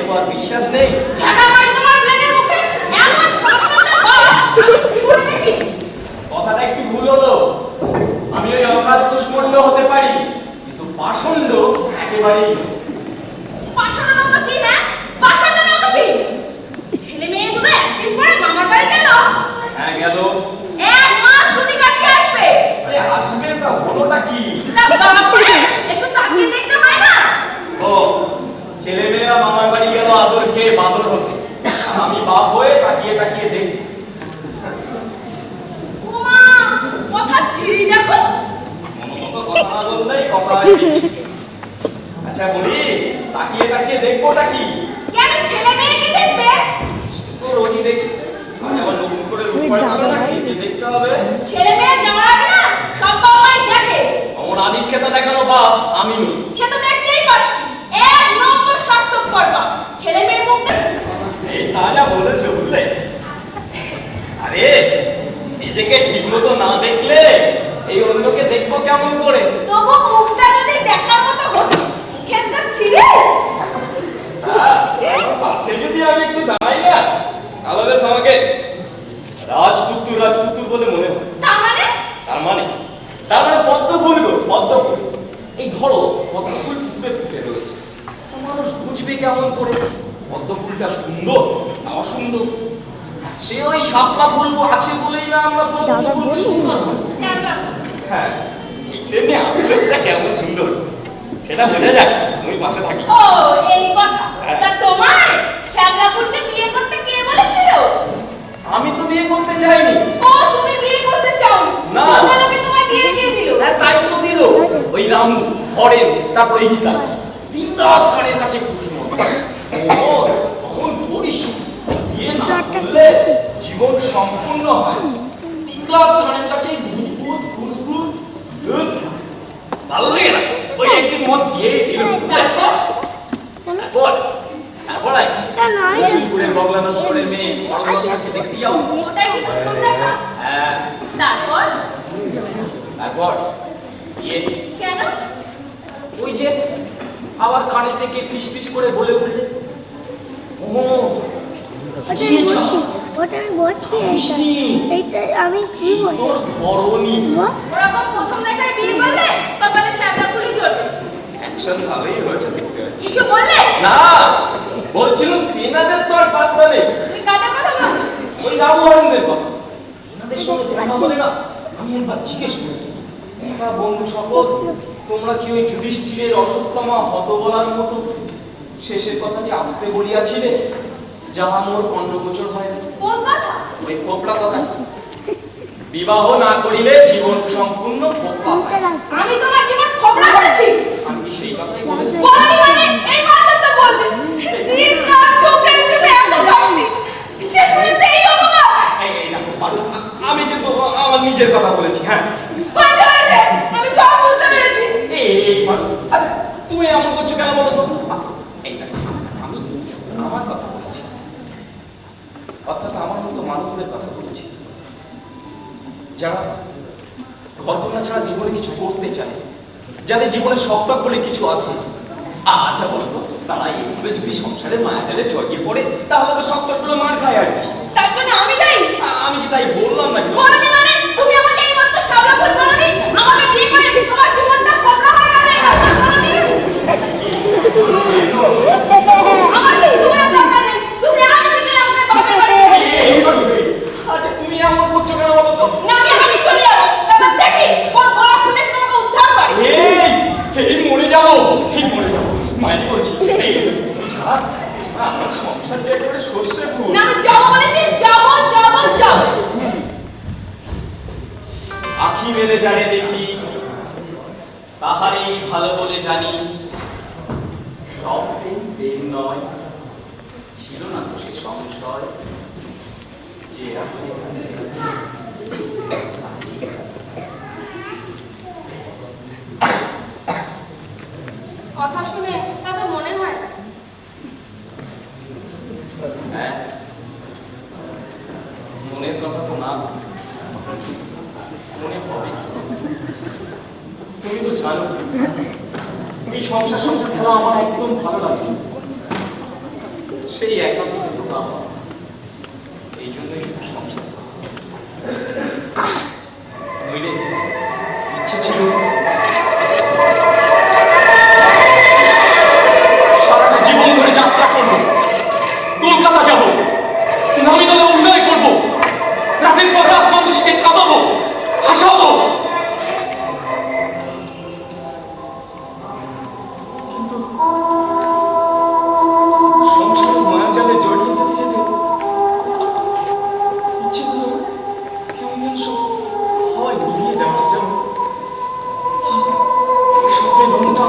তো আর বিশ্বাস নেই। ঝাঁটা মারি তোমার ব্লেডের মুখে, এমন পাষাণটা বাপ আমি জীবনে দেখিনি। কথাটা একটু ভুল হলো। আমি ওই অকাল কুষ্মণ্ড হতে পারি, কিন্তু পাষণ্ড একেবারেই নই। পাষাণ নয় তো কি? হ্যাঁ, পাষাণ নয় তো কি? ছেলে মেয়ে দুটো একদিন পরে মামার বাড়ি গেল। হ্যাঁ গেল। 1 মাস ছুটি কাটিয়ে আসবে। আরে আসবে তা হলোটা কি? তা বাপরে, একটু তাকিয়ে দেখতে হয় না? ও ছেলে মেয়েরা মামার বাড়ি গেল আদর খেয়ে বাদর হতে, আর আমি বাপ হয়ে তাকিয়ে তাকিয়ে দেখি। ওমা, কথা ছিঁড়ি দেখো। মতো কথা না বললেই কথা হয় বেশি। আচ্ছা বলি, তাকিয়ে তাকিয়ে দেখবোটা কি? কেন ছেলে মেয়ে কি দেখবে? তো রোজই দেখি, আমি আবার নতুন করে রূপ করে গেল না, কি দেখতে হবে? ছেলে মেয়ে যাওয়ার আগে না সব বাবা মাই দেখে। আমার আদিক্ষেতা দেখানো বাপ আমি নই। সে তো দেখতেই পাচ্ছি, 1 নম্বর স্বার্থপর বাপ। ছেলে মেয়ের মুখ এই তাজা বলেছো বুঝলে। আরে নিজেকে ঠিক মতো না দেখলে এই অন্যকে দেখবো কেমন করে? তবু মুখটা যদি দেখার মতো হতো, মুখের যা ছিঁড়ে। পাশে যদি আমি একটু দাঁড়াই না, তাহলে বেশ আমাকে রাজপুত্র বলে মনে হয়। তার মানে পদ্ম ফুল গো, পদ্ম ফুল। এই ধরো পদ্ম ফুল ফুটে রয়েছে, মানুষ বুঝবে কেমন করে পদ্ম ফুলটা সুন্দর না অসুন্দর? সে ওই শাপলা ফুল আছে বলেই না আমরা পদ্ম ফুলকে সুন্দর বলি। হ্যাঁ, ঠিক তেমনি আপনারটা কেমন সুন্দর সেটা বোঝা যায় আমি পাশে থাকি। ও এই কথা। তা তোমার শ্যামলা ফুলকে বিয়ে করতে কে বলেছিল? আমি তো বিয়ে করতে চাইনি। ও তুমি বিয়ে করতে চাও না। তোমাকে তোমায় বিয়ে দিয়ে দিল। হ্যাঁ তাই তো দিল। ওই রাম হরেন তারপর এই গীতা দিন রাত কানের কাছে প্রশ্ন। ও তখন করিস বিয়ে না করলে জীবন সম্পূর্ণ হয়। দিন রাত কানের কাছে বুঝবুঝ ফুসফুস হুস ভালো লাগে না। ওই একদিন মত দিয়েই ছিল। বল তারপর শিলপুরের বগলা নস্করের মেয়ে বড় নস্করকে দেখতে যাও। ওটাই কি প্রথম দেখা? হ্যাঁ তারপর বিয়ে। কেন? ওই যে আবার কানে থেকে ফিস ফিস করে বলে উঠলে, ও ওটা আমি বলছি, এইটা আমি কি বলছি? তোর ঘরনি ওরকম প্রথম দেখায় বিয়ে করলে কপালে শ্যামলা ফুলই ধরবে। অ্যাকশন ভালোই হয়েছে দেখতে পাচ্ছি। কিছু বললে? না বলছিলাম তেনাদের তো আর পাত্তা নেই। তুমি কাদের কথা বলছো? ওই রামু হরেনদের কথা। তেনাদের সঙ্গে দেখা বলে না, আমি একবার জিজ্ঞেস করি, বন্ধু সকল তোমরা কি ওই যুধিষ্ঠিরের অশ্বত্থামা হতবলার মতো শেষের কথাটি আসতে বলিয়াছিলে, যাহা মোর কর্ণগোচর হয় না? কোন কথা? ওই কোপলা কথা, বিবাহ না করিলে জীবন সম্পূর্ণ কোপলা হয়। আমি তোমার জীবন খোপড়া করেছি? আমি কি সেই কথাই বলেছি? বলনি মানে এই কথা তো বলবে। দিন রাত চোখের দিকে এত ভাবছি, শেষ পর্যন্ত এই অপমান। এই দেখো ফারুক, আমি কিন্তু আমার নিজের কথা বলেছি। হ্যাঁ হয়েছে, আমি সব বুঝতে পেরেছি। এই ফারুক, আচ্ছা তুমি এমন করছো কেন বলো তো? এই দেখো আমি আমার কথা বলেছি, অর্থাৎ আমার মতো মানুষদের কথা বলেছি যারা কল্পনা ছাড়া জীবনে কিছু করতে চায়, যাদের জীবনে শখটক বলে কিছু আছে। আচ্ছা বলতো তারা এইভাবে যদি সংসারে মায়াজালে জড়িয়ে পড়ে, তাহলে তো শখটকগুলো মার খায় আর কি। তার জন্য আমি দায়ী? আমি কি তাই বললাম নাকি? বলনি মানে তুমি আমাকে এই মাত্র শ্যামলা ফুল বলনি, আমাকে বিয়ে করে তোমার জীবনটা খোপড়া হয়ে গেল এই কথা বলনি? আমার কিছু করার দরকার নেই, তুমি আগে থেকে আমাকে বাপের বাড়ি দিয়ে আচ্ছা তুমি এমন করছো কেন বলো তো? না আমি চলে যাবো, তারপর দেখি ওর গলা খুলে এসে তোমাকে উদ্ধার করে। এই মরে যাবো, মায়ের বলছি এই আমার সংসার যে করে সর্ষে ফুল। না আমি যাবো বলেছি, যাবো। আখি মেলে জানে দেখি, তাহারেই ভালো বলে জানি, সব প্রেম নয়, ছিল না তো সে সংশয় যে কথা শুনে তা তো মনে হয় না। হ্যাঁ মনের কথা তো না, মনে হবে। তুমি তো জানো এই সংসার খেলা আমার একদম ভালো লাগে। সেই একমাত্র দুটো বাবা। এই জন্যই সংসার করা। নইলে ইচ্ছে ছিল সারাটা জীবন ধরে যাত্রা করবো, কলকাতা যাব, নামি দলে অভিনয় করবো, রাতের পর রাত মানুষকে কাঁদাবো, হাসাবো। কিন্তু সংসারের মায়া জালে জড়িয়ে যেতে যেতে ইচ্ছেগুলো কেমন যেন সব হাওয়ায় মিলিয়ে যাচ্ছে। যেমন স্বপ্নের রংটা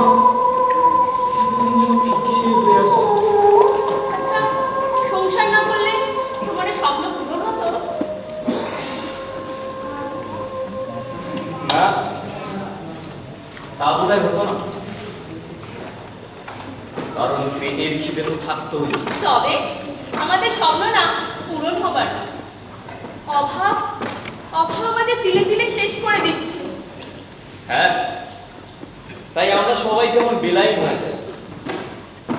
কেমন যেন ফিকে হয়ে আসছে। আচ্ছা, সংসার না করলে তোমার এই স্বপ্ন পূরণ হতো? না, তা বোধহয় হতো না, কারণ পেটের খিদে তো থাকতোই। তবে আমাদের স্বপ্ন না পূরণ হবার না। অভাব অভাব আমাদের তিলে তিলে শেষ করে দিচ্ছে। হ্যাঁ, তাই আমরা সবাই কেমন বেলাই হয়েছে।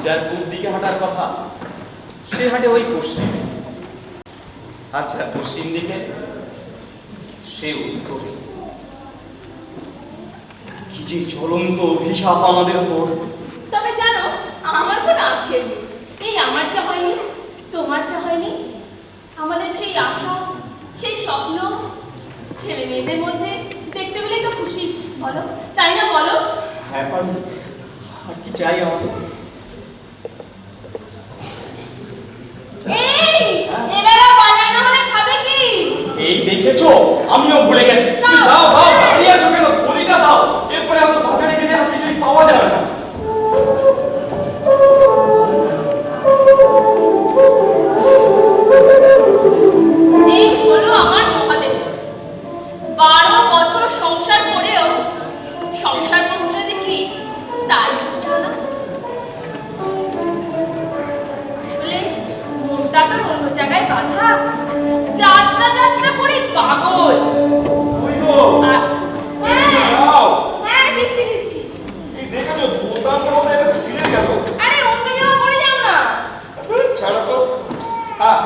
যার পূব দিকে হাঁটার কথা সে হাঁটে ওই পশ্চিমে, আচ্ছা পশ্চিম দিকে সে উত্তরে। কি যে জ্বলন্ত অভিশাপ আমাদের ওপর। তবে জানো, আমার কোনো আক্ষেপ নেই। এই আমার যা হয়নি, তোমার যা হয়নি, আমাদের সেই আশা, সেই স্বপ্ন ছেলে মেয়েদের মধ্যে দেখতে পেলেই তো খুশি, বলো তাই না? বলো। হ্যাঁ পারি, আর কি চাই আমাদের? এই এবেলা বাজার না হলে খাবে কি? এই দেখেছো, আমিও ভুলে গেছি। তুমি দাও দাও, দাঁড়িয়ে আছো কেন? থলিটা দাও, এরপরে হয়তো বাজারে গেলে আর কিছুই পাওয়া যাবে না। এই হলো আমার মহাদেব। 12 বছর সংসার করেও সংসার বসলে যে কি তাই বুঝলো না। আসলে মনটা তো অন্য জায়গায় বাঁধা, যাত্রা যাত্রা করে পাগল। ওই গো, হ্যাঁ দাও। হ্যাঁ, দিচ্ছি দিচ্ছি। এই দেখেছো, বোতামটা মনে হয় এটা ছিঁড়ে গেল। আরে অন্য জায়গা পড়ে যাও না। ছাড়ো তো। হ্যাঁ,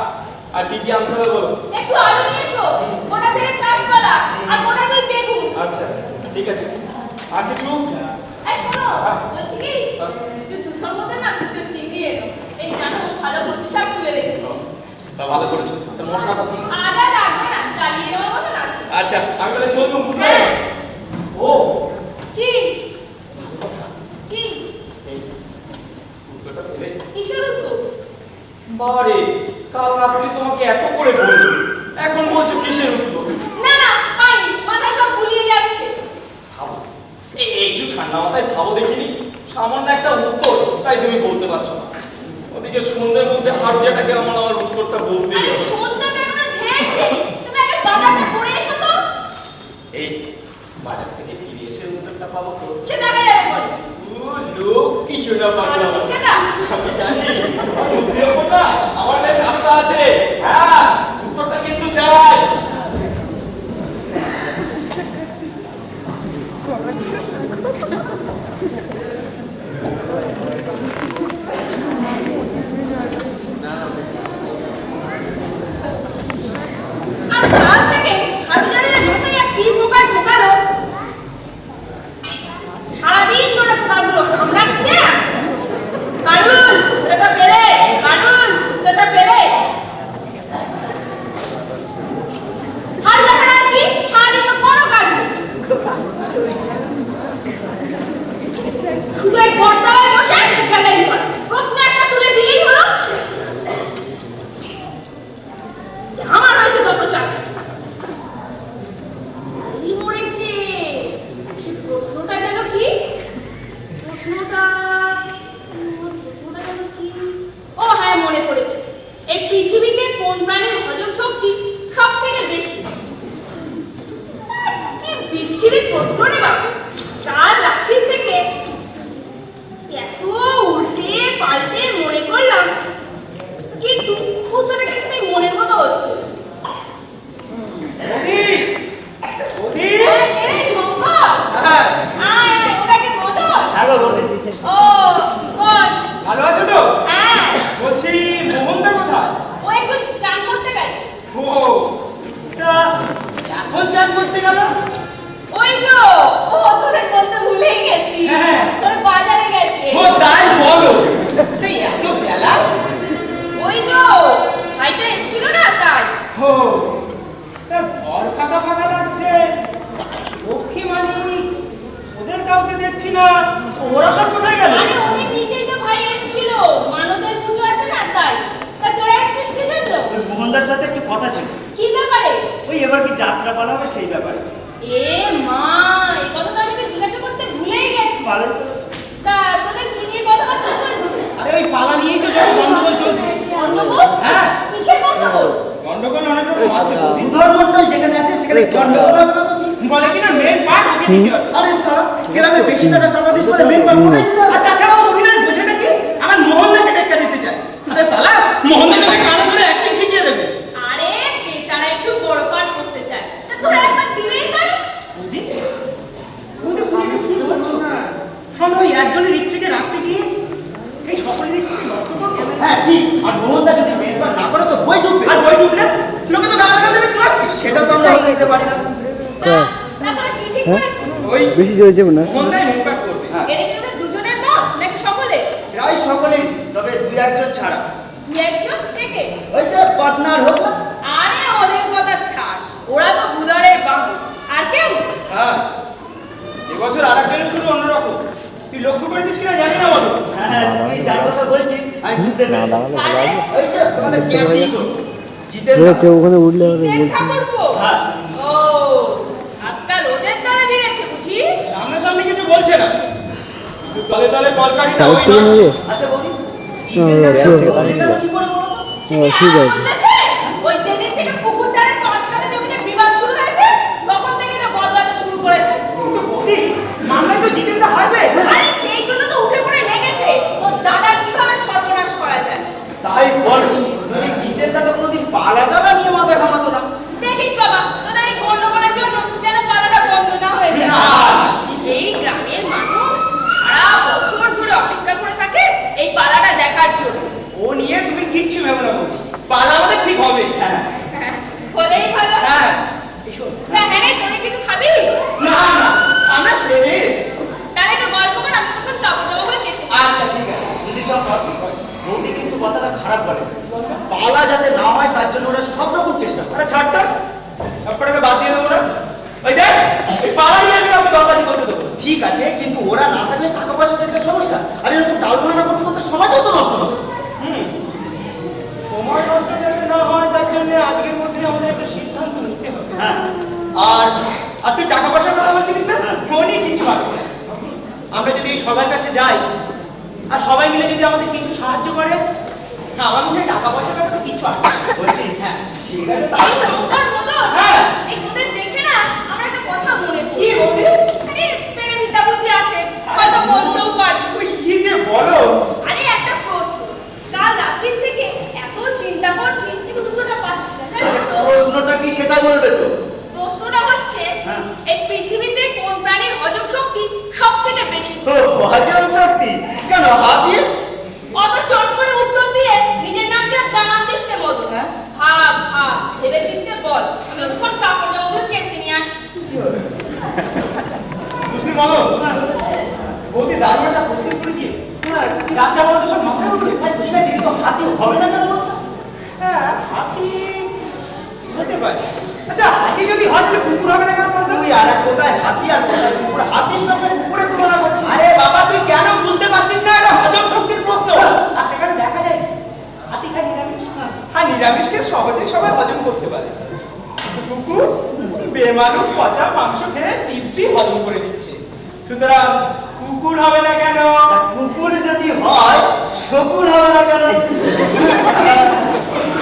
আর কি কি আনতে হবে বলো? একটু আলু নিয়ে এসো, গোটা ছেড়ে কাঁচকলা আর গোটা 2 বেগুন। আচ্ছা ঠিক আছে, আর কিছু? এই শোনো, বলছি কি, একটু দুধের মধ্যে না কিছু চিংড়ি এনো। এই জানো, ভালো কচু শাক তুলে রেখেছি। তা ভালো করেছো। তা মশলাটা কি? আদা লাগবে না, চালিয়ে দেওয়ার মতন আছে। আচ্ছা, আমি তাহলে চললুম, বুঝলে? হ্যাঁ। ও কি কি এই উত্তরটা পেলে? কিসের উত্তর? বাবারে, কাল রাত্রি তোমাকে এত করে বললো, এখন বলছো কিসের উত্তর? না না, পাইনি, মাথায় সব গুলিয়ে যাচ্ছে। ভাবো, একটু ঠান্ডা মাথায় ভাবো দেখিনি। সামান্য একটা উত্তর, তাই তুমি বলতে পারছো না। ওদিকে সন্ধ্যের মধ্যে হাড়ুয়াটাকে আমার উত্তরটা বলতেই আরে হবে। সন্ধ্যাতে এখনো ঢের দেরি, তুমি আগে বাজারটা করে এসো তো। এই বাজার থেকে ফিরে এসে উত্তরটা পাবো তো? সে দেখা যাবে বলে। লোক কি শোনা পাগলা। সেটা আমি জানি, আমি উত্তর দেবো না, আমার বেশ আস্থা আছে। হ্যাঁ, উত্তরটা কিন্তু চাই। আর কাল থেকে হাজারের মাথায় এক কি পোকা ঢোকালো। সারাদিন ধরে পোকাগুলো কামড়াচ্ছে। কারুল, এটা পেলে, কারুল, এটা পেলে। আর দেখা আর কি, সারাদিন তো কোনো কাজ নেই। শুধু এই পর্দায় বসে গেলেই হয়। প্রশ্ন একটা তুলে দিলেই হলো। আমার হয়তো যত চাই এই মরেছে। সে প্রশ্নটা যেন কি? প্রশ্নটা যেন কি? ও হ্যাঁ, মনে পড়েছে। এই পৃথিবীতে কোন প্রাণীর হজম শক্তি সব থেকে বেশি? কি বিচ্ছিরি প্রশ্ন রে বাবু। কাল রাত্রির থেকে এত উল্টে পাল্টে মনে করলাম, কিন্তু উত্তরটা কিছুতেই মনের মতো হচ্ছে। এই শঙ্কর, হ্যাঁ, আয় আয়, ওটাকে মদন। হ্যালো বলি। ও বস। ভালো আছো তো? হ্যাঁ বলছি যাত্রা পালা হবে সেই ব্যাপারে। এ মা, এই কথাটা আমি জিজ্ঞাসা করতে ভুলেই গেছি। ভালো। তা তোদের কি নিয়ে কথাবার্তা চলছে? আরে ওই পালা নিয়েই তো যত গন্ডগোল চলছে। গন্ডগোল? হ্যাঁ। কিসের গন্ডগোল? গন্ডগোল অনেক রকম আছে। উদর মন্ডল যেখানে আছে সেখানে গন্ডগোল হবে না তো কি? বলে কিনা মেন পার্ট ওকে দিতে হবে। আরে সারা গ্রামে বেশি টাকা চাঁদা দিস বলে মেন পার্ট করে দিতে আর তাছাড়াও অভিনয় বোঝেটা কি? আমার মোহনদাকে টেক্কা দিতে চায়। আরে শালা মোহনদাকে কানে ধরে অ্যাক্টিং শিখিয়ে দেবে। আরে বেচারা একটু বড় পাঠ করতে চায়, তা তোরা একবার দিলেই পারিস। বুদ্ধি বুদ্ধি তুমি একটু ভুল বলছো না। আমরা ওই একজনের ইচ্ছেকে রাখতে গিয়ে এই সকলের ইচ্ছেকে নষ্ট করবো। হ্যাঁ ঠিক। আর মোহনদা যদি মেন পার্ট না করে তো বই ডুববে। আর বই ডুবলে লোকে তো গালাগাল দেবে চল। সেটা তো আমরা হতে দিতে পারি না। তা তোরা কি ঠিক করেছিস? ওই বেশি জোরে যাবে না। মোহনদাই মেন পার্ট করবে। এটা কি তোদের দুজনের মত নাকি সকলে? প্রায় সকলেই, তবে দুই একজন ছাড়া। দুই একজন থেকে? ওই যে পার্টনার হোক না। আরে ওদের কথা ছাড়, ওরা তো বুদারের বাহু। আর কেউ? হ্যাঁ, এবছর আরেকজনের শুরু অন্যরকম। তুই লক্ষ্য করেছিস কিনা জানি না বলো। হ্যাঁ, তুই যার কথা বলছিস আমি বুঝতে পেরেছি। আরে ওই যে তোমাদের জ্ঞাতি জিতেন রয়েছে ওখানে উঠলে হবে জিতের বলছি। ঠাকুরপো? হ্যাঁ। ও, আজকাল ওদের দলে ভিড়েছে বুঝি? সামনাসামনি কিছু বলছে না, কিন্তু তলে তলে কলকাঠিটা সাইড ওই থেকে নাচছে। নেবে। আচ্ছা বলি ঠিক কি করে বলো তো? সে কি ঠিক আজ আছে। বলতেছে? ওই যেদিন থেকে পুকুর ধারে 5 কাঠা জমিতে বিবাদ শুরু হয়েছে তখন থেকে তো বদলাতে শুরু করেছে। কিন্তু বৌদি, মামলায় তো জিতেনটা হারবে। আরে সেইগুলো তো উঠে পড়ে লেগেছে তোর দাদার কিভাবে সর্বনাশ করা যায়। তাই বল, তুমি জিতেন না তো কোনোদিন পালাটালা নিয়ে মাথা ঘামাতো না। দেখিস বাবা, তোদের এই গন্ডগোলের জন্য যেন পালাটা বন্ধ না হয়ে যায়। না। এই গ্রামের মানুষ সারা বছর ধরে অপেক্ষা করে থাকে এই পালাটা দেখার জন্য। ও নিয়ে তুমি কিচ্ছু ভেবো না বৌদি, পালা আমাদের ঠিক হবে। হ্যাঁ। হ্যাঁ, হলেই ভালো। হ্যাঁ। তা হ্যাঁ রে, তোরা কিছু খাবি? না না, আমরা খেয়ে এসেছি। তাহলে একটু গল্প কর, আমি তখন কাপড় জামাগুলো কেচে নিই। আচ্ছা ঠিক আছে। দিদি সব ভাবি বৌদি কিন্তু কথাটা খারাপ বলে। পালা যাতে না হয় তার জন্য ওরা সব রকম চেষ্টা করে। আরে ছাড় তো, সবকটাকে বাদ দিয়ে দেবো না। ওই দেখ, এই পালা নিয়ে আমি কাউকে দরকারি করতে দেবো না। ঠিক আছে, কিন্তু ওরা না থাকলে টাকা পয়সার একটা সমস্যা। আর এরকম টালবানা করতে করতে সময়টাও তো নষ্ট হবে। সময় নষ্ট যাতে না হয় তার জন্য আজকের মধ্যে আমাদের একটা সিদ্ধান্ত নিতে হবে। হ্যাঁ। আর আর তুই টাকা পয়সার কথা বলছিস না, হ্যাঁ। মনে কিছু ভাবি না। আমরা যদি সবার কাছে যাই আর সবাই মিলে যদি আমাদের কিছু সাহায্য করে, হ্যাঁ আমার মনে হয় টাকা পয়সার ব্যাপারে কিছু আসবে। বলছিস? হ্যাঁ ঠিক আছে এই তাহলে। শঙ্কর মদন, হ্যাঁ। এই তোদের দেখে না আমার একটা কথা মনে কি পড়লো। বলবি? আরে পেটে বিদ্যা বুদ্ধি আছে, হয়তো বলতেও পারি। তুই কি যে বলো। আরে একটা প্রশ্ন, কাল রাত্রির থেকে এত চিন্তা করছি কিন্তু উত্তরটা পাচ্ছি না, জানিস তো? প্রশ্নটা কি সেটা বলবে তো? প্রশ্নটা হচ্ছে হ্যাঁ। এই পৃথিবীতে কোন প্রাণীর হজম শক্তি সব থেকে বেশি? ও হজম শক্তি কেন হাতি? অত চট করে উত্তর দিয়ে নিজের নামকে জানান দিস নে বদল। হ্যাঁ? ভাব ভাব, ভেবে চিন্তে বল। আমি ততক্ষণ কাপড় জামাগুলো কেচে নিয়ে আসি। বুঝলি মনো, বৌদি দারুণ একটা প্রশ্ন করে দিয়েছে। হ্যাঁ, যাত্রা বলতে সব মাথায় উঠবে। ঠিক আছে, কিন্তু হাতি হবে না কেন বলতো? হ্যাঁ, হাতি হতে পারে। আচ্ছা হাতি যদি হয় তাহলে কুকুর হবে না কেন বলতো? তুই আর এক কোথায় হাতি আর কোথায় কুকুর? হাতির সঙ্গে কুকুরের তুলনা করছিস? আরে বাবা তুই কেন বুঝতে পারছিস না, এটা হজম শক্তির প্রশ্ন। আর সেখানে দেখা যায় হাতি খায় নিরামিষ। হ্যাঁ নিরামিষকে সহজেই সবাই হজম করতে পারে, কিন্তু কুকুর বেমানুষ পচা মাংস খেয়ে তৃপ্তি হজম করে দিচ্ছে। সুতরাং কুকুর হবে না কেন? কুকুর যদি হয় শকুন হবে না কেন?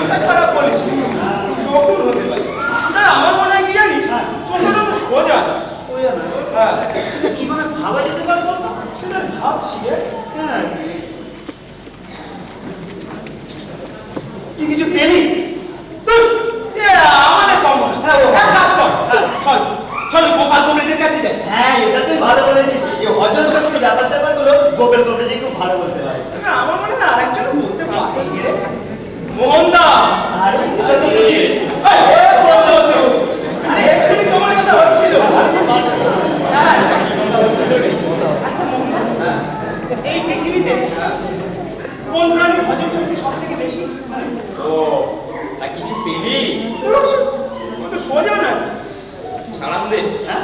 এটা খারাপ বলিস, শকুন হতে পারে। না আমার মনে হয় কি জানিস, প্রশ্নটা তো সোজা না। সোজা না? হ্যাঁ কিন্তু কিভাবে ভাবা যেতে পারে বলতো? সেটা ভাবছি। হ্যাঁ। তুই কিছু পেলি? ধুস, এ আমাদের কম মনে। হ্যাঁ, ও। এক কাজ কর, চল চল ওই গোপাল কবিরাজের কাছে যাই। হ্যাঁ, এটা তুই ভালো বলেছিস। এই হজম শক্তির ব্যাপার-স্যাপারগুলো গোপেল কবিরাজি খুব ভালো বলতে পারে। না, আমার মনে হয় আরেকজন বলতে পারে। মোহনদা, আরে এটা তো এই, বলতে বলতে। আরে এক্ষুনি তোমার কথা হচ্ছিল। হ্যাঁ, কথা হচ্ছিল রে। আচ্ছা মোহনদা, এই পৃথিবীতে কোন প্রাণীর হজম শক্তি সব থেকে বেশি? ও আর কিছু পেলি? ও তো সোজা না। সালাম দে, হ্যাঁ?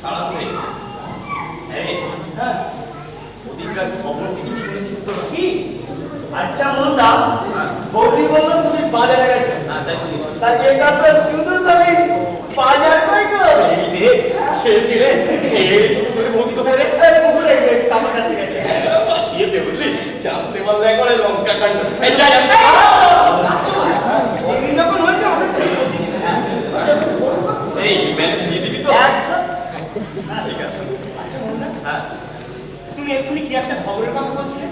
সালাম দে। এই, হ্যাঁ। ওদিককার খবর কিছু শুনেছিস তো? কি? আচ্ছা মন্দা, বৌদি বললো তুমি বাজারে গেছো। তাই তো কিছু তা এটা তো শুধু তুমি বাজার কই গো এই রে খেয়েছি রে এই কিছু করে বৌদি কোথায় রে এই পুকুরে কাপড় কাচতে গেছে বাঁচিয়েছে বুঝলি জানতে পারলে একবারে লঙ্কা কাণ্ড এই যাই আমি এই যখন হয়েছে অনেক এই ম্যানেজ দিয়ে দিবি তো একদম ঠিক আছে আচ্ছা বল না হ্যাঁ তুমি এক্ষুনি কি একটা খবরের কথা বলছিলে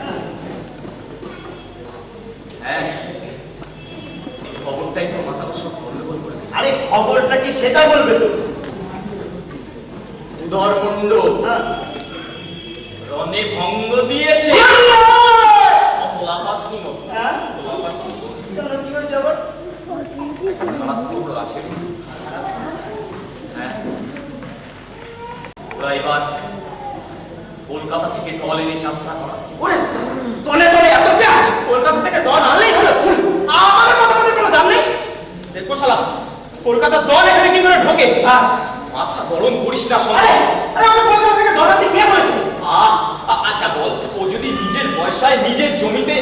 হ্যাঁ এই খবরটাই তো মাথাটা সব গন্ডগোল করে দিল। আরে খবরটা কি সেটা বলবে তো উদরমুণ্ড রণে ভঙ্গ দিয়েছে অপলাপাসনি মত হ্যাঁ অপলাপাসনি কেন কি হয়েছে আবার খারাপ খবর আছে হ্যাঁ ওরা এবার কলকাতা থেকে দল এনে যাত্রা করা ওরে তলে তলে এত পেঁয়াজ কলকাতা থেকে দল আনলেই হলো আমাদের মতামতের কোনো দাম নেই দেখবো শালা কলকাতার দল এখানে কি করে ঢোকে মাথা গরম করিস না আরে সবাই আরে আমরা কলকাতা থেকে দল আনতে কে বলেছে আচ্ছা বল ও যদি নিজের পয়সায় নিজের জমিতে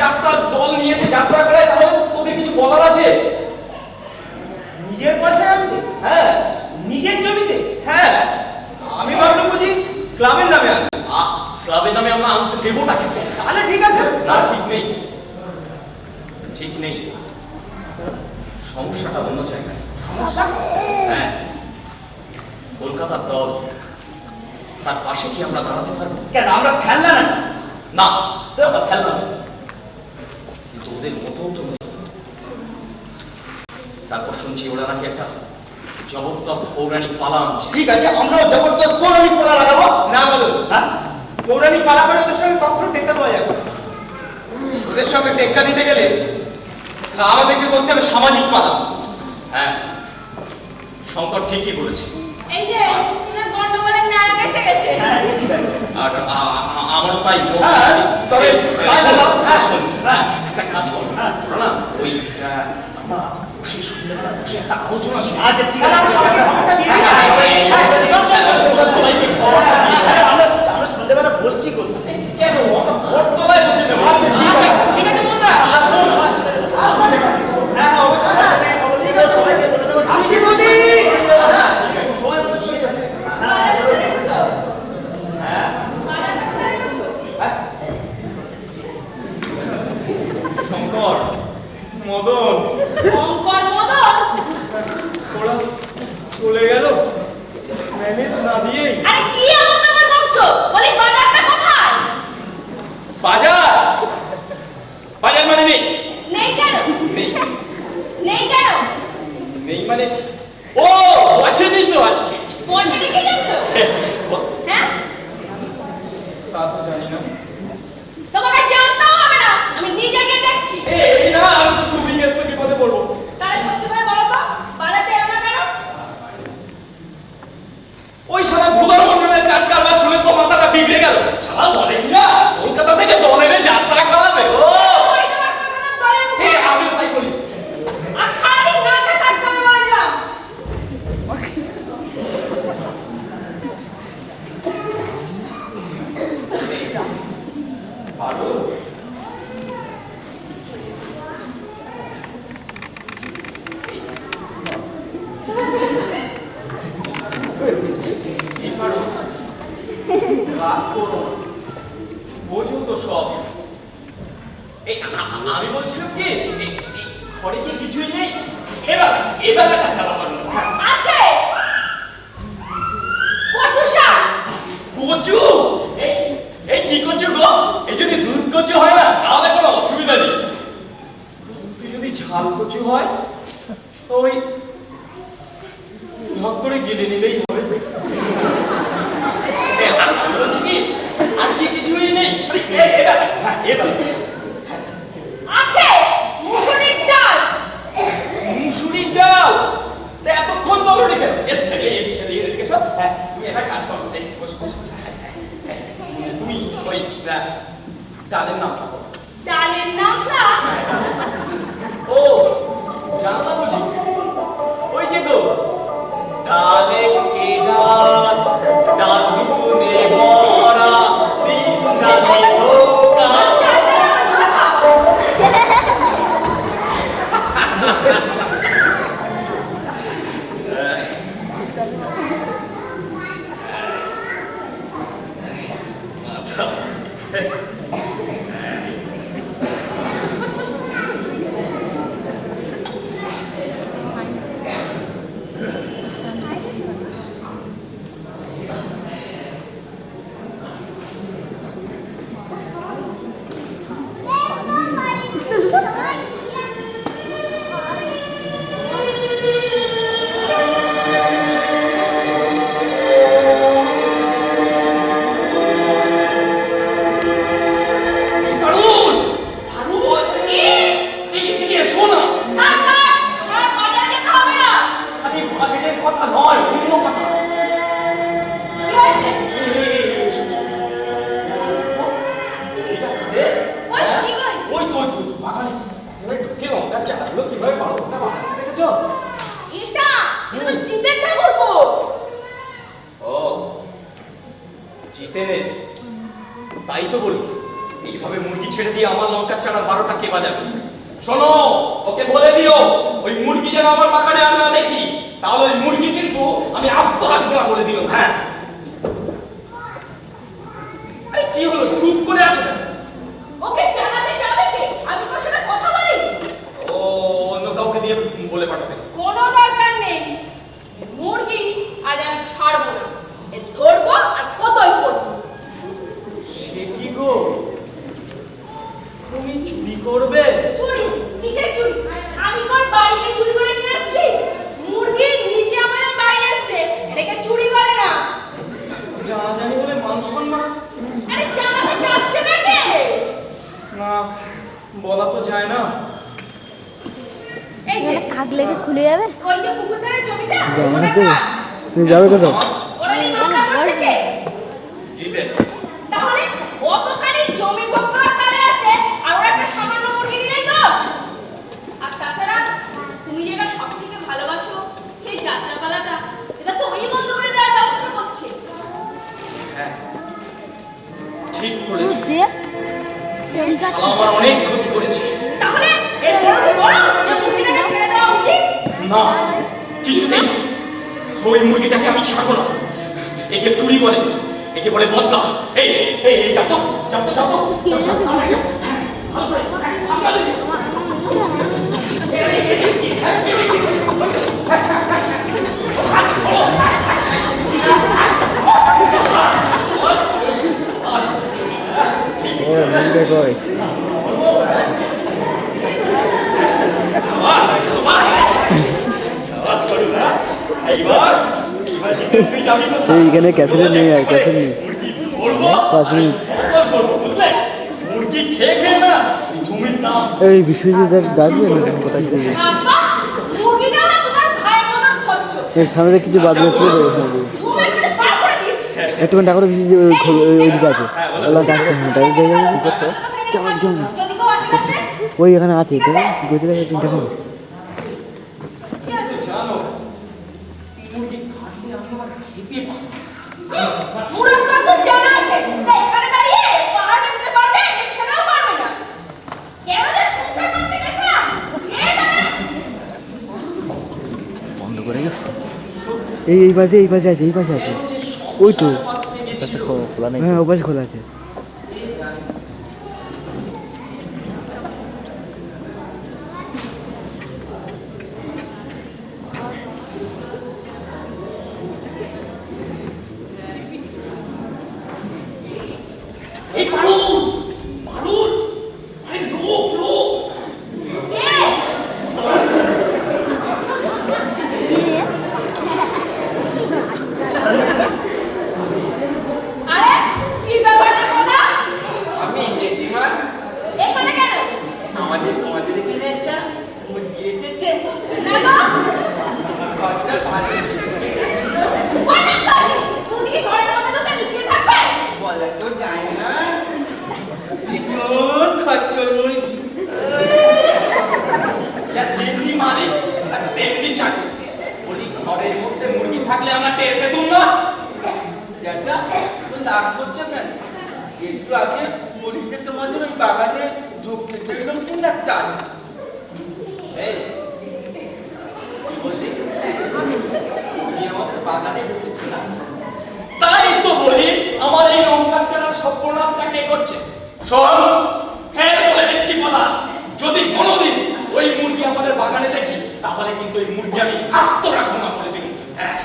যাত্রার দল নিয়ে এসে যাত্রা করে তাহলে তোদের কিছু বলার আছে নিজের পয়সায় আনতে হ্যাঁ নিজের জমিতে হ্যাঁ আমি ভাবলাম বুঝি ক্লাবের নামে আনবে ক্লাবের নামে আমরা আনতে দেবোটা খেতে তাহলে ঠিক আছে না ঠিক নেই ঠিক নেই সমস্যাটা অন্য জায়গায় সমস্যা হ্যাঁ কলকাতার দল তার পাশে কি আমরা দাঁড়াতে পারবো কেন আমরা খেলনা না না আমরা খেলনা নয়। কিন্তু ওদের মতও তো নয়। তারপর শুনছি ওরা নাকি একটা জবরদস্ত পৌরাণিক পালা আনছে ঠিক আছে আমরাও জবরদস্ত পৌরাণিক পালা লাগাবো না বলুন হ্যাঁ পৌরাণিক পালা করে ওদের সঙ্গে কখনো টেক্কা দেওয়া যাবে না। ওদের সঙ্গে টেক্কা দিতে গেলে আমাদেরকে করতে হবে সামাজিক পালা হ্যাঁ শঙ্কর ঠিকই বলেছে এই যে তোমার গন্ডগোলের নায়ক এসে গেছে হ্যাঁ ঠিক আছে আর আমারও তাই হ্যাঁ, তবে তাই শোন, বলো। হ্যাঁ, শোন, হ্যাঁ, একটা কাজ কর তোরা না ওই আমরা বসে সন্ধ্যেবেলা বসে একটা আলোচনা শুনি। আচ্ছা ঠিক তাহলে আছে আমরা সবাইকে খবরটা দিয়ে দিই। হ্যাঁ, সবাই- চল, চল, চল, চল, সবাইকে আরে আমরা সন্ধ্যাবেলা বসছি কোথায় কেন আমরা বটতলায় বসে নেবো আচ্ছা ঠিক আছে ঠিক আছে বন্ধুরা হ্যাঁ অবশ্যই খবর দিয়ে দাও, সবাইকে বলে দেবো আসি বৌদি সময় মতো চলে যাবে শঙ্কর মদন শঙ্কর মদন ওরা চলে গেল ম্যানেজ না দিয়েই আরে কি এমন তোমার বকছো বলি বাজারটা কোথায় বাজার বাজার মানে নেই নেই কেন নেই নেই কেন নেই মানে ও বসেনি তো আছে বসে রেখে যাচ্ছ হ্যাঁ তা তো জানি না তোমাকে জানতেও হবে না আমি নিজে গিয়ে দেখছি এই না আমি তো খুব বিপদে পড়বো তাহলে সত্যি করে বলো তো বাজারটা এলো না কেন ওই শালা ভুদার মন্ডলের কাজ কারবার শুনে তো মাথাটা বিগড়ে গেল শালা বলে কি না কলকাতা থেকে দল এনে যাত্রা করাবে ও ওই তোমার কলকাতার দলের মুখে এই আমিও তাই বলি আর সারাদিন না খেয়ে থাকতে হবে বলে দিলাম পারো এই পারো রাগ করো না। বোঝো তো সব এই আমি বলছিলাম কি এই ঘরে কি কিছুই নেই এবেলাটা চালাবার না আছে কচু শাক কচু এই কি কচু গো এই যদি দুধ কচু হয় না তাহলে কোনো অসুবিধা নেই তুই যদি ঝাল কচু হয় তো ওই ঢক করে গিলে নিলেই হবে আমি বলছি কি আর কি কিছুই নেই হ্যাঁ এবার আছে মুসুরির ডাল মুসুরির ডাল তা এতক্ষণ বলো নি কেন এসো এদিকে এসো হ্যাঁ তুমি একটা কাজ করো এই বসে বসে বসে হ্যাঁ, হ্যাঁ, হ্যাঁ। তুমি ওই ডালের নামটা বলো ডালের নামটা ও জানলা বুঝি ওই যে গো ডালে কে ডাল ডাল দুপুরে বড়া দিন ডালে ধোকা চারটা ছেড়ে দিয়ে আমার লঙ্কা ছাড়া 12টা কে বাজাবে? শোনো, ওকে বলে দিও ওই মুরগি যেন আমার বাগানে আর না দেখি, তাহলে ওই মুরগি কিন্তু আমি আস্ত রাখবো না বলে দিলাম। হ্যাঁ, আরে কি হলো, চুপ করে আছো কেন? ওকে জানাতে যাবে কে? আমি তোর সাথে কথা বলি। ও অন্য কাউকে দিয়ে বলে পাঠাবে। কোনো দরকার নেই। মুরগি আজ আমি ছাড়বো না, এ ধরবো আর কতই করবো। সে কি গো, তুমি চুরি করবে? চুরি? কিসের চুরি? আমি কোন বাড়িতে চুরি করে নিয়ে আসছি? মুরগি নিচে আমাদের বাড়ি আসছে, এটাকে চুরি বলে না। জানাজানি হলে মান সম্মান? আরে জানাতে যাচ্ছে না কে? না, বলা তো যায় না। এই যে আগ লেগে খুলে যাবে। ওই যে পুকুর ধারে জমিটা, জানা ওটা তো কার? তুমি যাবে কোথাও? ওরা এই মামলা করছে কে? জিতে তাহলে অতখানি জমি ভোগ করার কালে আছে আর ওরা একটা সামান্য মুরগি নিলেই দোষ? আর তাছাড়া তুমি যেটা সব থেকে ভালোবাসো সেই যাত্রাপালাটা, এটা তো ওই বন্ধ করে দেওয়ার ব্যবস্থা করছে। ঠিক করেছো, দিয়ে শালা আমার অনেক ক্ষতি করেছে। তাহলে এরপরেও কি বলো যে মুরগিটাকে ছেড়ে দেওয়া উচিত? না, কিছুতেই না, ওই মুরগিটাকে আমি ছাড়বো না। একে চুরি বলে না, একে বলে বদলা। এই এই এই যাও তো, যাও তো, যাও তো, যাও, যাও, তাড়াতাড়ি যাও। ভালো করে, সামনে দিকে। ও মুন্ডে কই? এইখানে ক্যাসেট নেই, আর ক্যাসেট নেই। 5 মিনিট। মুরগি খেয়ে খেয়ে না জমির দাম। এই বিশ্বজিৎ ডাকবে না কোথায় গিয়ে? আব্বা, মুরগিটাও না তোমার ভাইয়ের মতন খচ্চ। এর সামনে কিছু বাজবে ছিল তো ওখানে। তুমি এখানে বার করে দিয়েছি। একটুখানি ডাকো, ওইদিকে আছে। ওলা ডাকছে, হ্যাঁ ডাক ঠিক আছে। চল চল, যদি কেউ আসে আসে, ওই এখানে আছে তো, গেছিলে ডাকো। কি আছে? জানো, মুরগি খাইলে আমরা খেতে পাই। মুরগ কত জানা আছে, তাই এখানে দাঁড়িয়ে পাহাড়টা দিতে পারবে, সেটাও পারবে না। কেন যে সংসার করতে গেছিলাম? কে জানে? বন্ধ করে গেছে। এই পাশে আছে, এই পাশে আছে। ওই তো খোলা নেই। হ্যাঁ, ও পাশে খোলা আছে। এই পারুল, পারুল, আরে লোক, লোক। কে? আরে কি ব্যাপার রে খোদা? আমি জেঠিমা, এখানে কেন? তোমাদের এখানে একটা মুরগি এসেছে। না তো, ঘরটা ভালো অনেক কাহিনী। মুরগি ঘরের মধ্যে ঢুকে লুকিয়ে থাকবে? বলা তো যায় না। ভীষণ খচ্চর মুরগি। যা তেমনি মালিক আর তেমনি চাকরি। বলি ঘরের মধ্যে মুরগি থাকলে আমরা টের পেতুম না। চাচা, তো লাভ করছো কেন? একটু আগে মুরগিটা তোমাদের ওই বাগানে ঢুকতে দেখলাম কিনা তার। এই, কি বললি? মুরগি আমাদের বাগানে ঢুকেছে না? তাই তো বলি, আমার এই লঙ্কার চারা সর্বনাশটা কে করছে? শোন, ফের বলে দিচ্ছি কথা, যদি কোনোদিন ওই মুরগি আমাদের বাগানে দেখি, তাহলে কিন্তু ওই মুরগি আমি আস্ত রাখবো না বলে দিন। হ্যাঁ,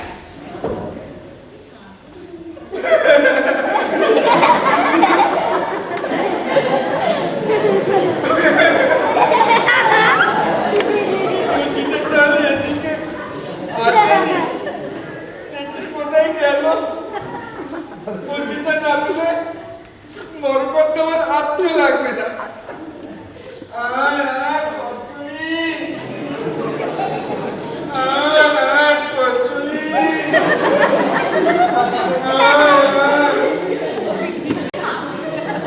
কোথায় গেল? মুরগিটা না পেলে মরকত তোমার হাতে লাগবে না। আয় আয় কচুরি, আয় আয় কচুরি, আয় আয়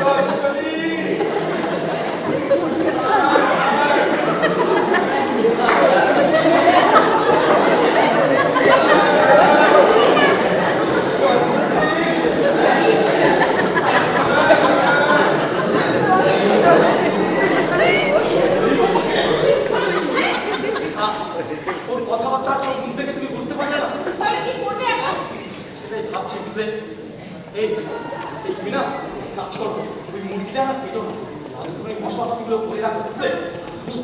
কচুরি। আমি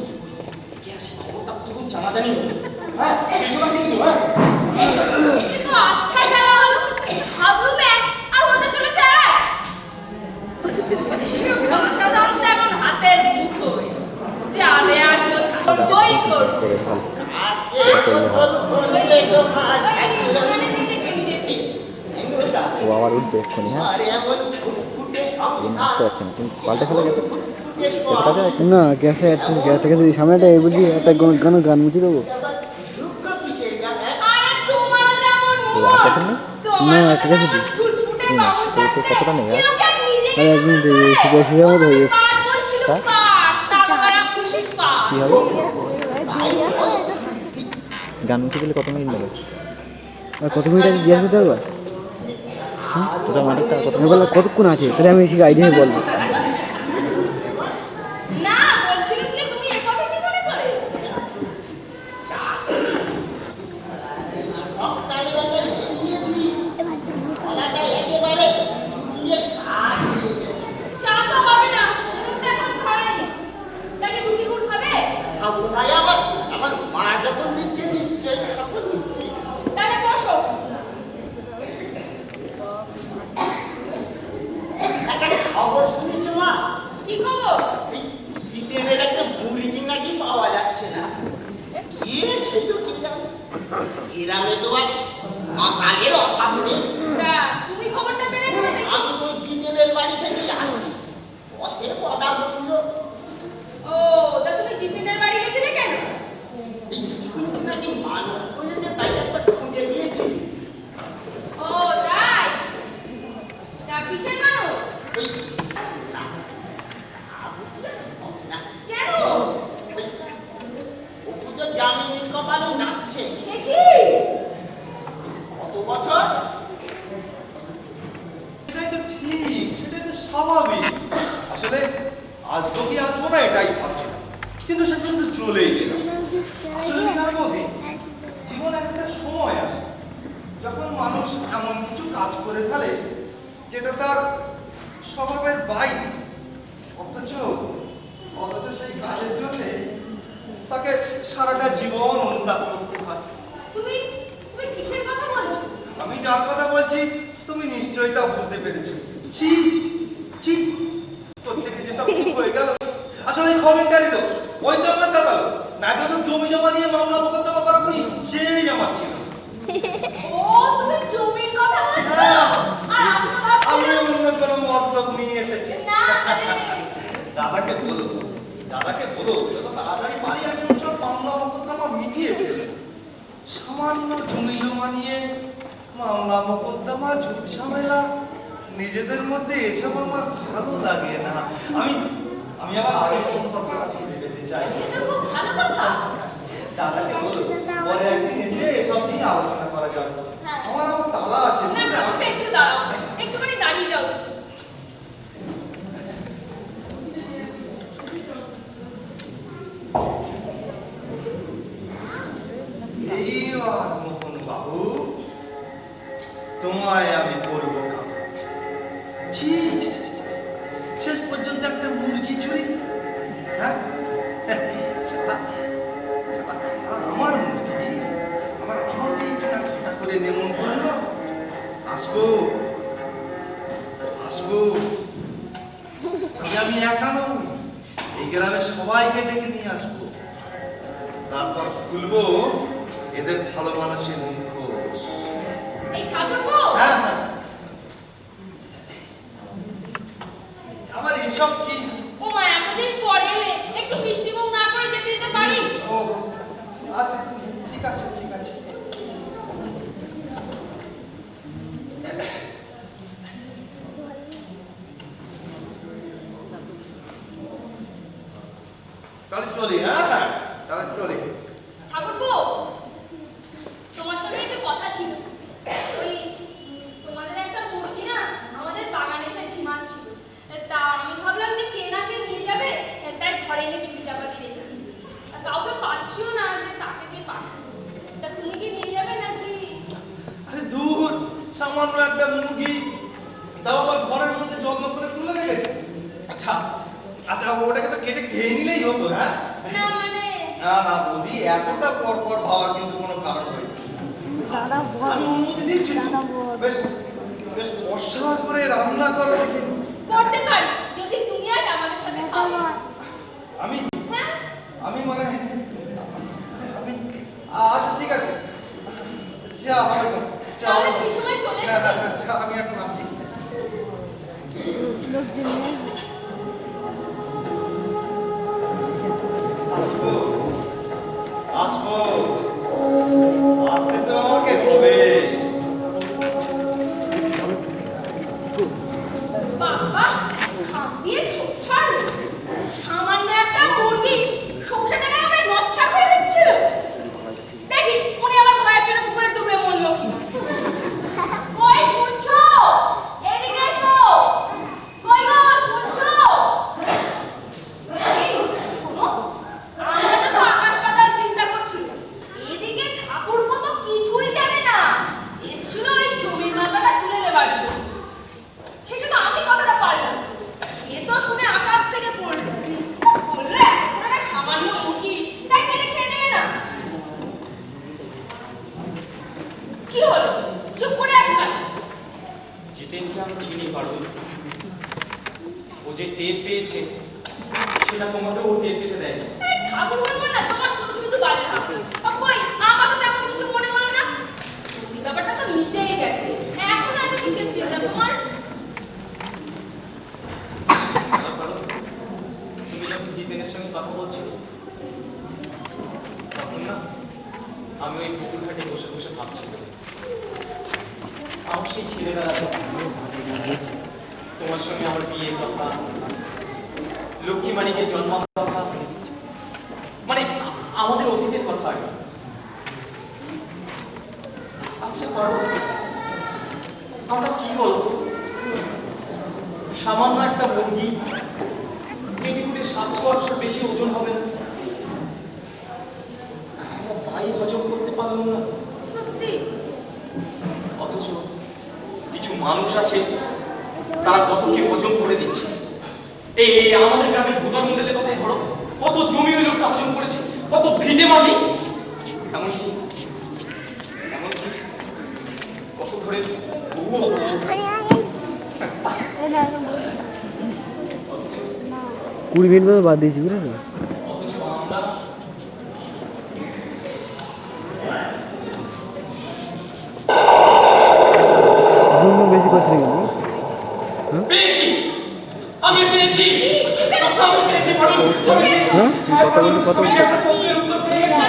এদিকে আসি খবরটা পুরো জানাজানি হলো। হ্যাঁ সেই জন্য কিন্তু হ্যাঁ এ তো আচ্ছা জানা হলো ভাবলুম এক আর হতে চলেছে এক বাঁচা দাম তো এখন হাতের মুঠোয় যাবে আর কোথায় বই করবো করে ফেল দোকানে নিজেকে নিজে ও আবার উঠবে এক্ষুনি। হ্যাঁ বুঝতে পারছি না তুমি পাল্টে ফেলে গেছে না গ্যাসে গ্যাসে গেছে সামনেটা এই বুঝি একটা গান মুছে দেবো। আরে তোমারও যেমন এই মন আকাশে না? তোমার না, ঠিক আছে যেমন কি? ফুটফুটে না, বাবু তো থাকতে কতটা নেই, আর? কেউ কেন নিজেকে আরে একদিন কথা শিখে মতো হয়ে গেছে। পাট বলছিল হ্যাঁ? পাট তারপরে খুশি পাট কী হবে গান মুছে দিলে কত মিনিট নেবে আর কত মিনিট আছে জিজ্ঞাসা করতে পারবা? ওটা মাঠেরটা কতক্ষণ আছে তাহলে আমি সেই আইডিয়া বলবো। না বলছিলাম যে তুমি এই কথা কি করে করে চা তো হবে না তুমি তো এখন খাওয়ানি তাহলে রুটি গুড় খাবে আমার মা যখন দিচ্ছে নিশ্চয়ই খাবো নিশ্চয়ই। তাহলে বসো একটা খবর শুনেছো মা? কি খবর এই জিতেনের একটা মুরগি নাকি পাওয়া যাচ্ছে না। কে খেলো কে জানে? গ্রামে তো আর মাতালের অভাব নেই। তা তুমি খবরটা পেলে কোথা থেকে আমি তো জিতেনের বাড়ি থেকে আসছি, পথে কথা বললো ও তা তুমি জিতিনের বাড়ি গেছিলে কেন এই শুনেছি নাকি মানব করে যে তাই একবার খুঁজে দিয়েছে। ও তাই তা কিসের মানুষ ওই না, আবু দিলে হবে না। কেন ওই ও পুজো জামিনের কপালে নাচছে। সে কি কত বছর? সেটাই তো ঠিক, সেটাই তো স্বাভাবিক। আসলে আসবো কি আসবো না এটাই ভাবছি, কিন্তু সেদিন তো চলেই গেল। আসলে জানো বৌদি, জীবনে একটা সময় আসে যখন মানুষ এমন কিছু কাজ করে ফেলে যেটা তার স্বভাবের বাইরে, অথচ সেই কাজের জন্য তাকে সারাটা জীবন অনুতাপ করতে হয়। তুমি তুমি কিসের কথা বলছো আমি যার কথা বলছি তুমি নিশ্চয়ই তা বুঝতে পেরেছো। ছি ছি, ছি, ছি প্রত্যেকে যেসব ঠিক হয়ে গেল, আসলে এই খবরটারই তো ওই তো আমার দাদা না তো সব জমি জমা নিয়ে মামলা মোকদ্দমা করা করি সেই আমার ছিল। ও তুমি জমির কথা বলছো আর আমি তো আমি ভাবছিলাম অন্য কোনো মতলব নিয়ে এসেছি। না মানে দাদাকে বলো যত তাড়াতাড়ি পারি আমি সব মামলা মোকদ্দমা মিটিয়ে ফেলবো। সামান্য জমি জমা নিয়ে মামলা মোকদ্দমা ঝুট ঝামেলা নিজেদের মধ্যে এসব আমার ভালো লাগে না। আমি আবার আগের সম্পর্কটা ফিরে পেতে চাই। সেটা খুব ভালো কথা দাদাকে বলো পরে একদিন এসে এসব নিয়ে আলোচনা করা যাবে। হ্যাঁ। আমার আবার তালা আছে না বুঝলে? না একটু দাঁড়াও একটুখানি দাঁড়িয়ে যাও এইবার মোহন বাবু তোমায় আমি করবো কাম। ছি ছি, ছি, ছি, শেষ পর্যন্ত একটা মুরগি চুরি। হ্যাঁ শালা, আমার মুরগি আমাকে কিনা খাতা করে নেমন্তন্ন। আসবো আমি একা নই, এই গ্রামে সবাইকে ডেকে নিয়ে আসবো। তারপর খুলবো এদের ভালো মানুষের মুখোশ। এই ঠাকুরপো হ্যাঁ হ্যাঁ। আবার এসব কি? ও মা এতদিন পরে এলে একটু মিষ্টি মুখ না করে যেতে দিতে পারি ও আচ্ছা ঠিক আছে ঠিক আছে। তাহলে চলি। হ্যাঁ হ্যাঁ তাহলে চলি। ঠাকুরপো তোমার সঙ্গে একটা কথা ছিল ওই তোমাদের একটা মুরগি না আমাদের বাগানে এসে ঝিমাচ্ছিল তা আমি ভাবলাম যে কে না কে নিয়ে যাবে তাই ঘরে এনে চুরি চাপা দিয়ে রেখে দিয়েছি আর কাউকে পাচ্ছিও না যে তাকে কে পাঠাবো তা তুমি কি নিয়ে যাবে নাকি আরে দূর, সামান্য একটা মুরগি তাও আবার ঘরের মধ্যে যত্ন করে তুলে রেখেছে। আচ্ছা আচ্ছা ওটাকে তো কেটে খেয়ে নিলেই হতো, হ্যাঁ? না মানে না না বৌদি, এতটা পর পর ভাবার কিন্তু কোনো কারণ নেই। আমি অনুমতি দিচ্ছি তো। বেশ বেশ কষা করে রান্না করো দেখি। করতে পারি যদি তুমি আজ আমাদের সাথে খাও। আমি হ্যাঁ আমি মানে আমি আচ্ছা ঠিক আছে, যা হবে না, যা তাহলে হবে কি না। সময় চলে হ্যাঁ হ্যাঁ এসেছে? হ্যাঁ, যা, আমি এখন আছি। আসবো আসবো, আসতে তো আমাকে হবে। বাবা খাপ দিয়ে চোখ ছাড়। সামান্য একটা মুরগি সংসারটাকে আমরা নচ্ছা করে দিচ্ছিল। দেখি উনি আবার ভয়ের জন্য পুকুরে ডুবে মরল কি। কই শুনছো? এদিকে এসো। কই গো শুনছো? এই, শোনো, আমরা তো আকাশ পাতাল চিন্তা করছিল। এদিকে ঠাকুরপো তো কিছুই জানে না। এসেছিল ওই জমির মাথাটা তুলে নেবার জন্য। সে শুধু আমি কথাটা পারলাম, সে তো শুনে আকাশ থেকে পড়ল। বললো এখন একটা সামান্য মুরগি তাই কেটে খেয়ে নেবে না। কি হলো? চুপ করে আছো কেন? জিতেনকে আমি চিনি পারুল। ও যে টের পেয়েছে সেটা তোমাকে ও টের পেতে দেয়নি। এই ঠাকুর বলবো না, তোমার শুধু শুধু বাজে ভাবনা। কই আমার তো তেমন কিছু মনে হলো না। এই ব্যাপারটা তো মিটেই গেছে। এখন এত কিসের চিন্তা তোমার? পারুল, তুমি যখন জিতেনের সঙ্গে কথা বলছিলে তখন না আমি ওই পুকুর ঘাটে বসে বসে ভাবছিলাম আমার সেই ছেলেবেলা তোমার সঙ্গে আমার বিয়ের কথা, লক্ষ্মী মানিকের জন্মের কথা, মানে আমাদের অতীতের কথা আর কি। আচ্ছা পারুল, আমরা কি বলতো, সামান্য একটা মুরগি কেটে কুটে 700-800 বেশি ওজন হবে না, আমরা তাই হজম করতে পারলাম না। সত্যি অথচ কিছু মানুষ আছে তারা কত কি হজম করে দিচ্ছে। এই আমাদের গ্রামের ভূগর মন্ডলের কথাই ধরো, কত জমি ওই লোকটা হজম করেছে, কত ভিটে মাটি, এমনকি কত ধরে বউও হচ্ছে। 20 মিনিট মতো বাদ দিয়েছি বুঝলে তো। অথচ আমরা জুম বেশি করছি না কিন্তু। পেয়েছি, আমি পেয়েছি, আমি পেয়েছি পারুল, আমি পেয়েছি। হ্যাঁ কত তুমি যে একটা প্রশ্নের উত্তর পেয়ে গেছো।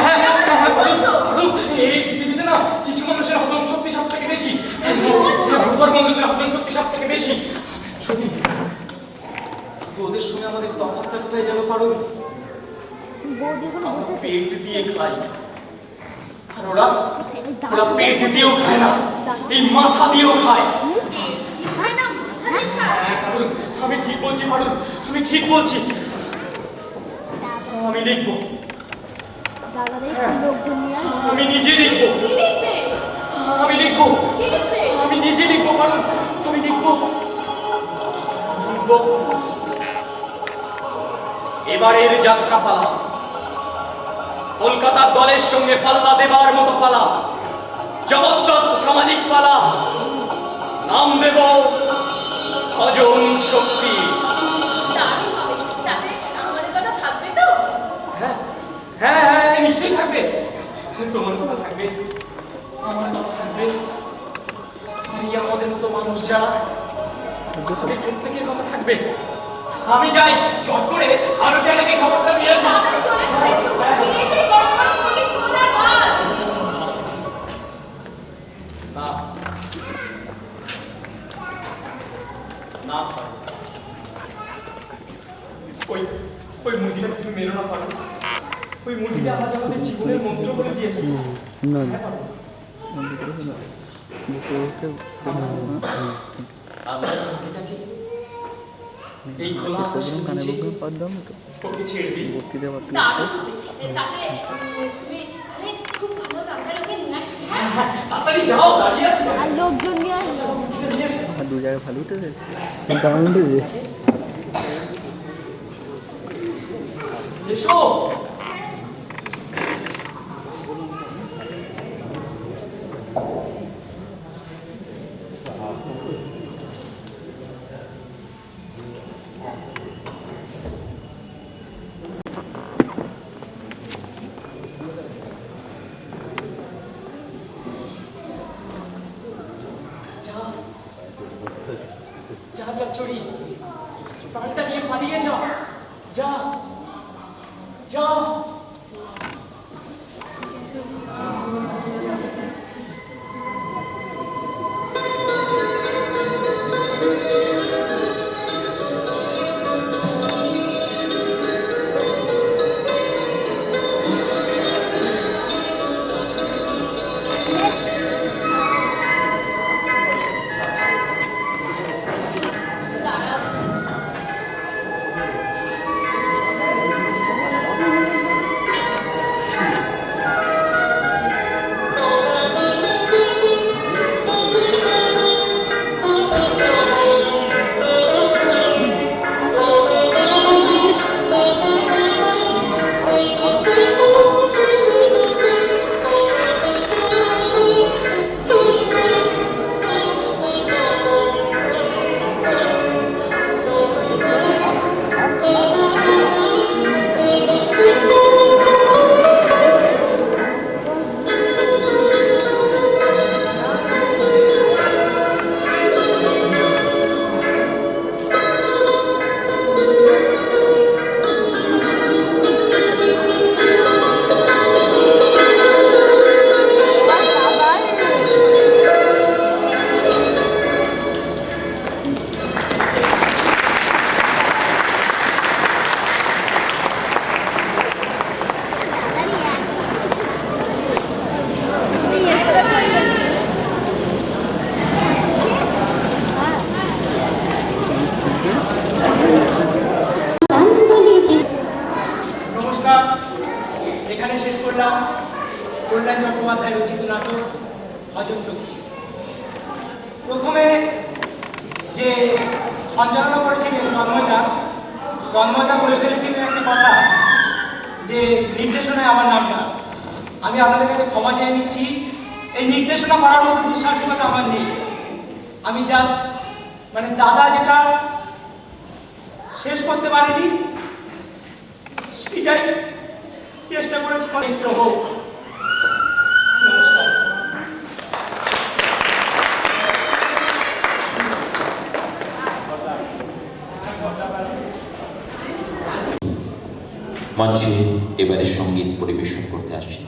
হ্যাঁ পারুল, এই পৃথিবীতে না কিছু মানুষের হজম শক্তি সব থেকে বেশি, ভূগর মন্ডলের হজম শক্তি সব থেকে বেশি। শুধু ওদের সঙ্গে আমাদের তফাৎটা কোথায় যাবে পারুল? আমরা পেট দিয়ে খাই আর ওরা পেট দিয়েও খায় না, এই মাথা দিয়েও খায়। হয় না মাথা দেখা। হ্যাঁ, পারুল, আমি ঠিক বলছি পারুল, আমি ঠিক বলছি। আমি লিখবো, আমি নিজে লিখবো, কি লিখবে? আমি লিখবো, কি লিখবে? আমি নিজে লিখবো পারুল, আমি লিখবো। এবারের যাত্রা পালা কলকাতার দলের সঙ্গে পাল্লা দেবার মতো পালা, জবরদস্ত সামাজিক পালা। নাম দেব হজম শক্তি। দারুণ হবে। তাতে আমাদের কথা থাকবে তো? হ্যাঁ হ্যাঁ হ্যাঁ, নিশ্চয়ই থাকবে। তোমার কথা থাকবে, আমার কথা থাকবে, আর এই আমাদের মতো মানুষ যারা তাদের প্রত্যেকের কথা থাকবে। আমি যাই চট করে আরো জায়গাকে খবরটা দিয়ে আসি। তাড়াতাড়ি চলে এসো কিন্তু। ফিরে এসেই গরম গরম মুরগির ঝোল আর ভাত। না না ওই ওই মুরগিটাকে তুমি মেরো না পারো। ওই মুরগিটা আজ আমাদের জীবনের মন্ত্র বলে দিয়েছে। না হ্যাঁ পারো। আমরা মুরগিটাকে এই খোলা আকাশের কানে নিচে বলতে পারলাম তো ওকে ছেড়ে দিই। বক্তৃতা দারুণ হবে। তাতে তুমি আরে খুব ভালো কাঁচা লোকে নিয়ে আসবে। হ্যাঁ তাড়াতাড়ি যাও, দাঁড়িয়ে আছে তো। লোকজন নিয়ে আসবে। মুরগিটা নিয়ে এসো। আর 2 জায়গায় ভালো উঠেছে কারণ উঠেছে এসো। যা যা যা চড়ি, প্রাণটা নিয়ে পালিয়ে যা, যা যা। দাঁড়াও, নমস্কার, এখানে শেষ করলাম কল্যাণ চট্টোপাধ্যায় রচিত নাটক হজম শক্তি। প্রথমে যে সঞ্চালনা করেছিলেন তন্ময়দা বলে ফেলেছিলেন একটা কথা, যে নির্দেশনায় আমার নামটা। আমি আপনাদের কাছে ক্ষমা চেয়ে নিচ্ছি, এই নির্দেশনা করার মতো দুঃসাহসিকতা আমার নেই। আমি জাস্ট দাদা যেটা শেষ করতে পারিনি সেটাই চেষ্টা করেছি। মিত্র হোক। নমস্কার। মঞ্চে এবারে সঙ্গীত পরিবেশন করতে আসছেন